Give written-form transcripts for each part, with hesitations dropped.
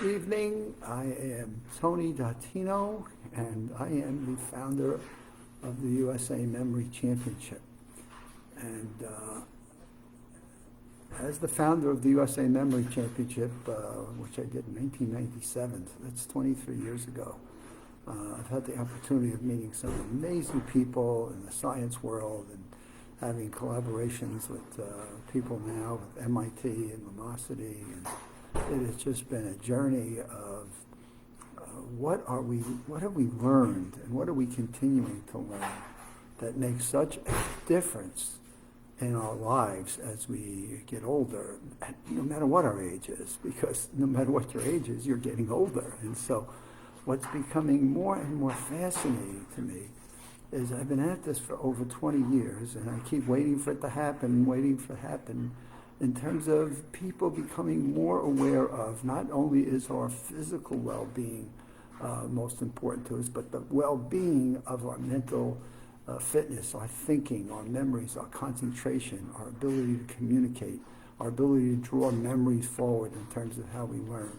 evening. I am Tony Dattino, and I am the founder of the USA Memory Championship. And as the founder of the USA Memory Championship, which I did in 1997, so that's 23 years ago, I've had the opportunity of meeting some amazing people in the science world and having collaborations with people now with MIT and Lumosity, and it has just been a journey of what have we learned and what are we continuing to learn that makes such a difference in our lives as we get older, no matter what our age is, because no matter what your age is, you're getting older. And so what's becoming more and more fascinating to me is I've been at this for over 20 years, and I keep waiting for it to happen, in terms of people becoming more aware of not only is our physical well-being most important to us, but the well-being of our mental fitness, our thinking, our memories, our concentration, our ability to communicate, our ability to draw memories forward in terms of how we learn.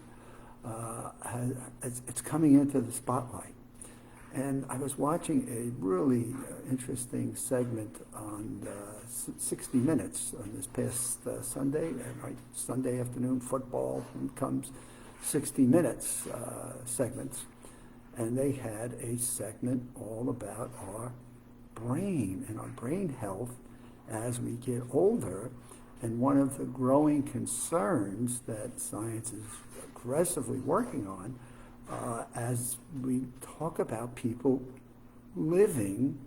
It's coming into the spotlight. And I was watching a really interesting segment on 60 Minutes on this past Sunday, right? Sunday afternoon football, and comes 60 Minutes segments. And they had a segment all about our brain and our brain health as we get older. And one of the growing concerns that science is aggressively working on as we talk about people living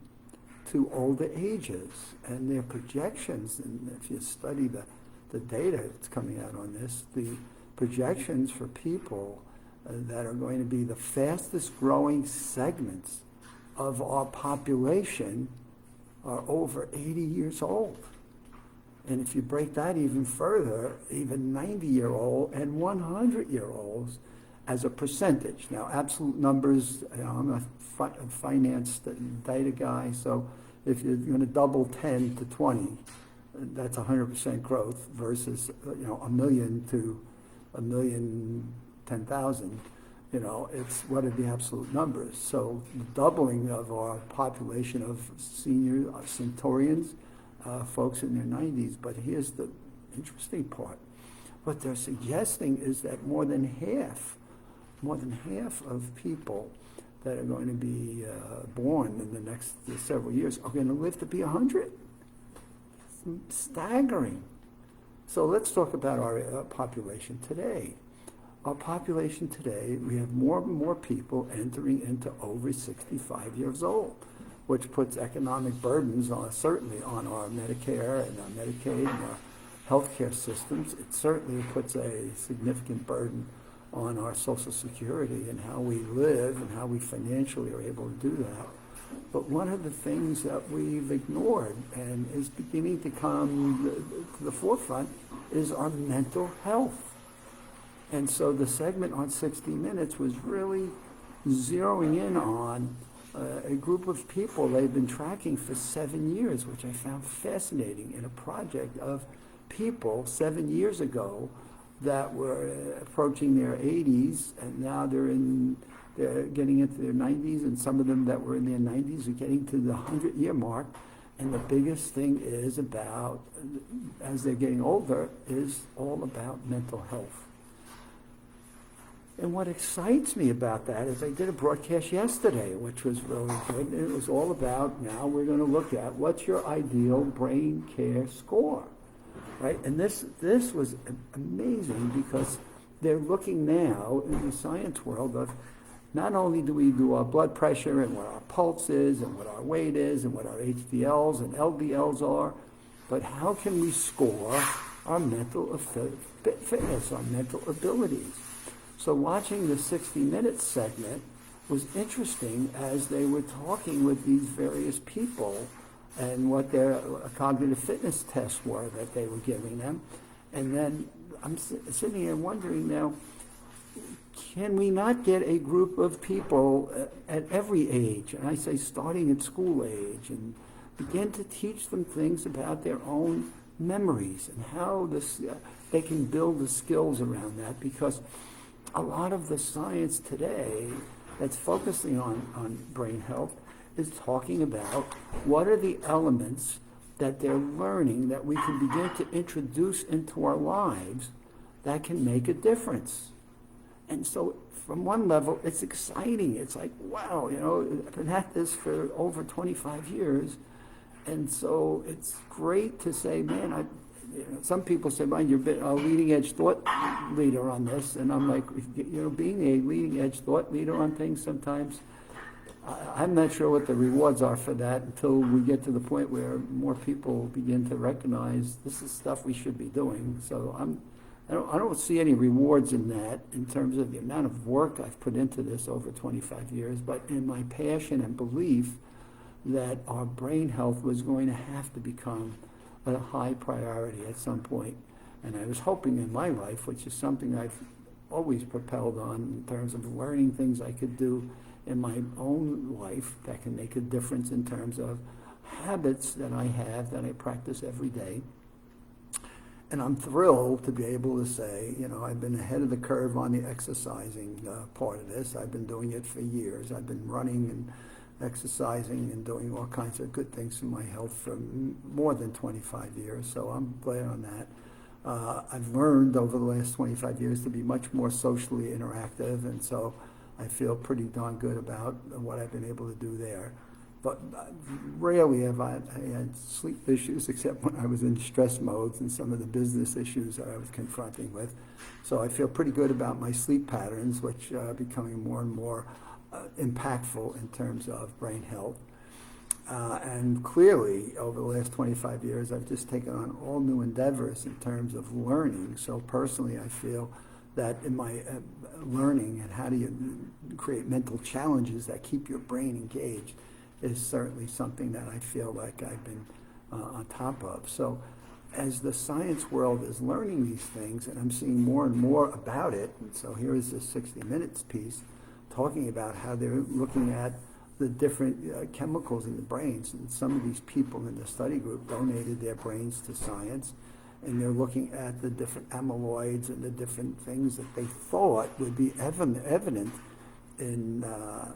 to older ages and their projections. And if you study the data that's coming out on this, the projections for people that are going to be the fastest growing segments of our population are over 80 years old. And if you break that even further, even 90-year-old and 100-year-olds as a percentage. Now, absolute numbers, I'm a finance data guy, so if you're going to double 10 to 20, that's 100% growth versus, a million to 1,010,000. It's what are the absolute numbers. So the doubling of our population of senior centurions, folks in their 90s. But here's the interesting part. What they're suggesting is that more than half of people that are going to be born in the next several years are going to live to be 100. It's staggering. So let's talk about our population today. Our population today, we have more and more people entering into over 65 years old, which puts economic burdens certainly on our Medicare and our Medicaid and our healthcare systems. It certainly puts a significant burden on our Social Security and how we live and how we financially are able to do that. But one of the things that we've ignored and is beginning to come to the forefront is our mental health. And so the segment on 60 Minutes was really zeroing in on a group of people they've been tracking for 7 years, which I found fascinating, in a project of people 7 years ago that were approaching their 80s, and now they're getting into their 90s, and some of them that were in their 90s are getting to the 100-year mark. And the biggest thing is about, as they're getting older, is all about mental health. And what excites me about that is I did a broadcast yesterday, which was really good, and it was all about, now we're going to look at what's your ideal brain care score. Right, and this was amazing because they're looking now in the science world of not only do we do our blood pressure and what our pulse is and what our weight is and what our HDLs and LDLs are, but how can we score our mental fitness, our mental abilities? So watching the 60 Minutes segment was interesting as they were talking with these various people and what their cognitive fitness tests were that they were giving them. And then I'm sitting here wondering now, can we not get a group of people at every age, and I say starting at school age, and begin to teach them things about their own memories and how they can build the skills around that? Because a lot of the science today that's focusing on brain health is talking about what are the elements that they're learning that we can begin to introduce into our lives that can make a difference. And so from one level, it's exciting. It's like, wow, I've been at this for over 25 years. And so it's great to say, man, some people say, man, you're a leading edge thought leader on this. And I'm like, being a leading edge thought leader on things sometimes, I'm not sure what the rewards are for that until we get to the point where more people begin to recognize this is stuff we should be doing. So I don't see any rewards in that in terms of the amount of work I've put into this over 25 years, but in my passion and belief that our brain health was going to have to become a high priority at some point. And I was hoping in my life, which is something I've always propelled on in terms of learning things I could do in my own life that can make a difference in terms of habits that I have that I practice every day. And I'm thrilled to be able to say, I've been ahead of the curve on the exercising part of this. I've been doing it for years. I've been running and exercising and doing all kinds of good things for my health for more than 25 years. So I'm glad on that. I've learned over the last 25 years to be much more socially interactive, and so I feel pretty darn good about what I've been able to do there. But rarely have I had sleep issues except when I was in stress modes and some of the business issues that I was confronting with. So I feel pretty good about my sleep patterns, which are becoming more and more impactful in terms of brain health. And clearly, over the last 25 years, I've just taken on all new endeavors in terms of learning. So personally, I feel that in my learning and how do you create mental challenges that keep your brain engaged is certainly something that I feel like I've been on top of. So as the science world is learning these things, and I'm seeing more and more about it, and so here is this 60 Minutes piece talking about how they're looking at the different chemicals in the brains. And some of these people in the study group donated their brains to science, and they're looking at the different amyloids and the different things that they thought would be evident in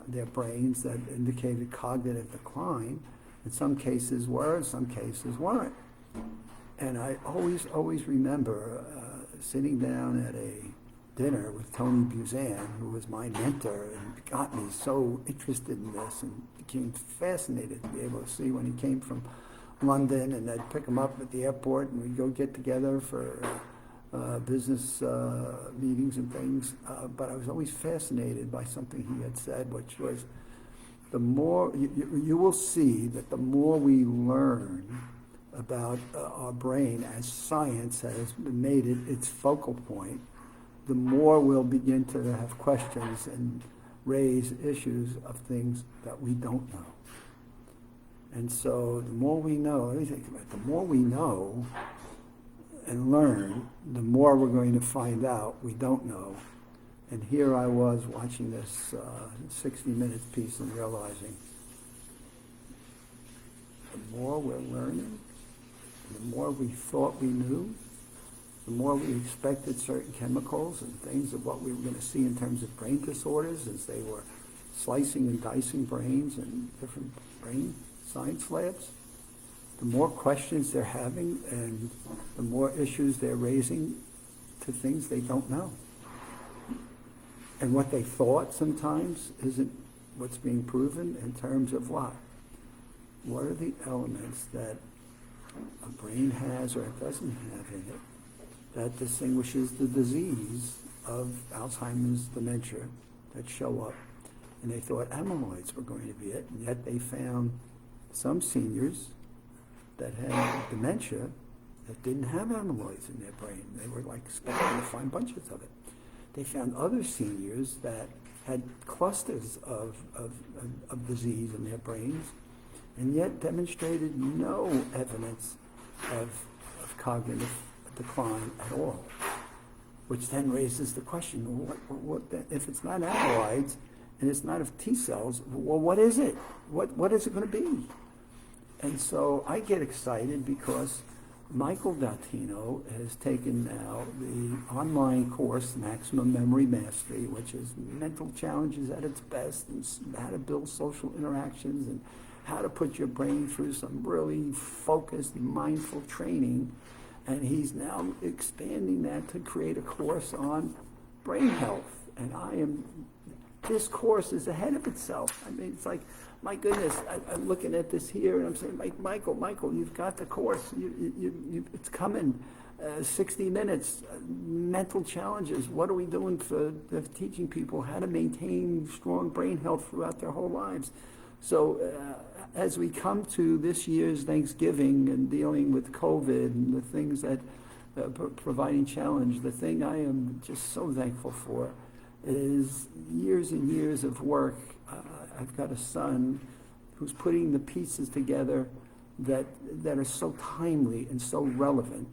their brains that indicated cognitive decline. In some cases were, in some cases weren't. And I always remember sitting down at a dinner with Tony Buzan, who was my mentor and got me so interested in this and became fascinated to be able to see when he came from London, and I'd pick him up at the airport and we'd go get together for business meetings and things, but I was always fascinated by something he had said, which was the more, you will see that the more we learn about our brain as science has made it its focal point, the more we'll begin to have questions and raise issues of things that we don't know. And so the more we know, let me think about it, the more we know and learn, the more we're going to find out we don't know. And here I was watching this 60 Minutes piece and realizing the more we're learning, the more we thought we knew, the more we expected certain chemicals and things of what we were going to see in terms of brain disorders as they were slicing and dicing brains in different brain science labs, the more questions they're having and the more issues they're raising to things they don't know. And what they thought sometimes isn't what's being proven in terms of what? What are the elements that a brain has or it doesn't have in it that distinguishes the disease of Alzheimer's dementia that show up? And they thought amyloids were going to be it, and yet they found some seniors that had dementia that didn't have amyloids in their brain. They were like expecting to find bunches of it. They found other seniors that had clusters of disease in their brains, and yet demonstrated no evidence of cognitive decline at all. Which then raises the question, what if it's not amyloids and it's not of T cells, well, what is it? What is it going to be? And so I get excited because Michael Dattino has taken now the online course, Maximum Memory Mastery, which is mental challenges at its best, and how to build social interactions, and how to put your brain through some really focused, mindful training. And he's now expanding that to create a course on brain health. And this course is ahead of itself. I mean, it's like, my goodness, I'm looking at this here, and I'm saying, Michael, you've got the course. It's coming. 60 minutes, mental challenges. What are we doing for teaching people how to maintain strong brain health throughout their whole lives? So as we come to this year's Thanksgiving and dealing with COVID and the things that providing challenge, the thing I am just so thankful for is years and years of work. I've got a son who's putting the pieces together that are so timely and so relevant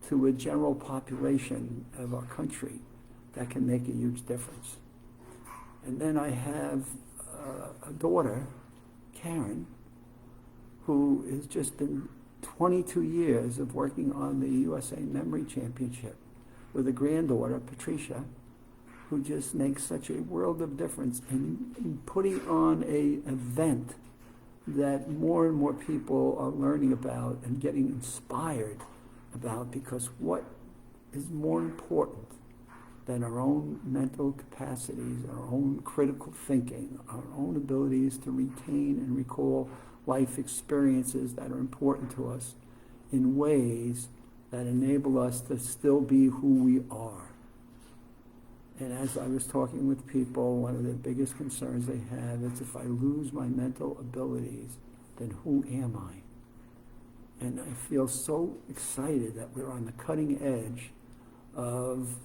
to a general population of our country that can make a huge difference. And then I have a daughter, Karen, who has just been 22 years of working on the USA Memory Championship with a granddaughter, Patricia, who just makes such a world of difference in putting on an event that more and more people are learning about and getting inspired about, because what is more important than our own mental capacities, our own critical thinking, our own abilities to retain and recall life experiences that are important to us in ways that enable us to still be who we are. And as I was talking with people, one of the biggest concerns they have is, if I lose my mental abilities, then who am I? And I feel so excited that we're on the cutting edge of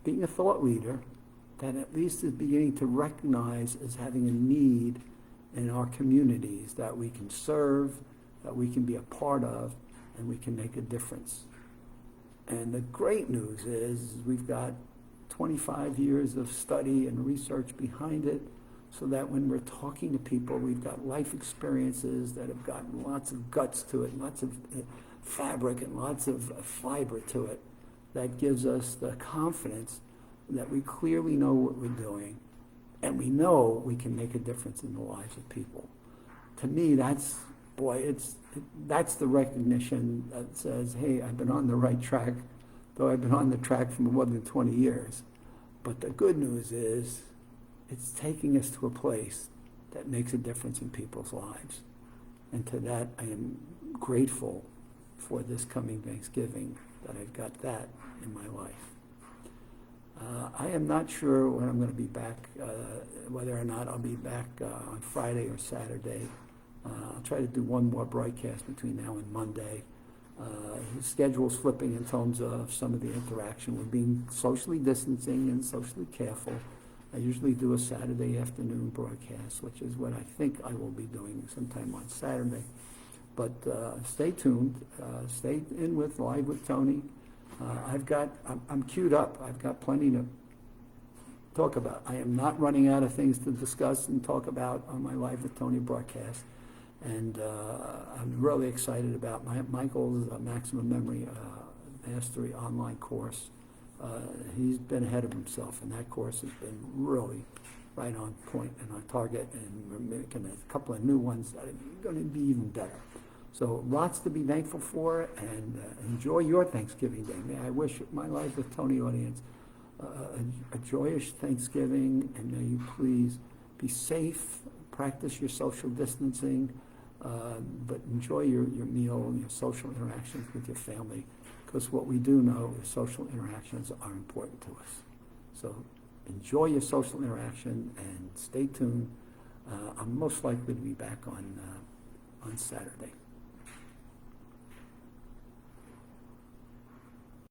being a thought leader that at least is beginning to recognize as having a need in our communities that we can serve, that we can be a part of, and we can make a difference. And the great news is we've got 25 years of study and research behind it, so that when we're talking to people, we've got life experiences that have got lots of guts to it, lots of fabric and lots of fiber to it, that gives us the confidence that we clearly know what we're doing, and we know we can make a difference in the lives of people. To me, that's the recognition that says, hey, I've been on the right track, though I've been on the track for more than 20 years. But the good news is it's taking us to a place that makes a difference in people's lives. And to that, I am grateful for this coming Thanksgiving, that I've got that in my life. I am not sure when I'm going to be back, whether or not I'll be back on Friday or Saturday. I'll try to do one more broadcast between now and Monday. The schedule's flipping in terms of some of the interaction. We're being socially distancing and socially careful. I usually do a Saturday afternoon broadcast, which is what I think I will be doing sometime on Saturday. But stay tuned. Stay in with Live with Tony. I'm queued up. I've got plenty to talk about. I am not running out of things to discuss and talk about on my Live with Tony broadcast. And I'm really excited about Michael's Maximum Memory Mastery online course. He's been ahead of himself, and that course has been really right on point and on target, and we're making a couple of new ones that are going to be even better. So lots to be thankful for, and enjoy your Thanksgiving Day. May I wish my Live with Tony audience a joyous Thanksgiving, and may you please be safe, practice your social distancing, but enjoy your meal and your social interactions with your family, because what we do know is social interactions are important to us. So enjoy your social interaction and stay tuned. I'm most likely to be back on Saturday.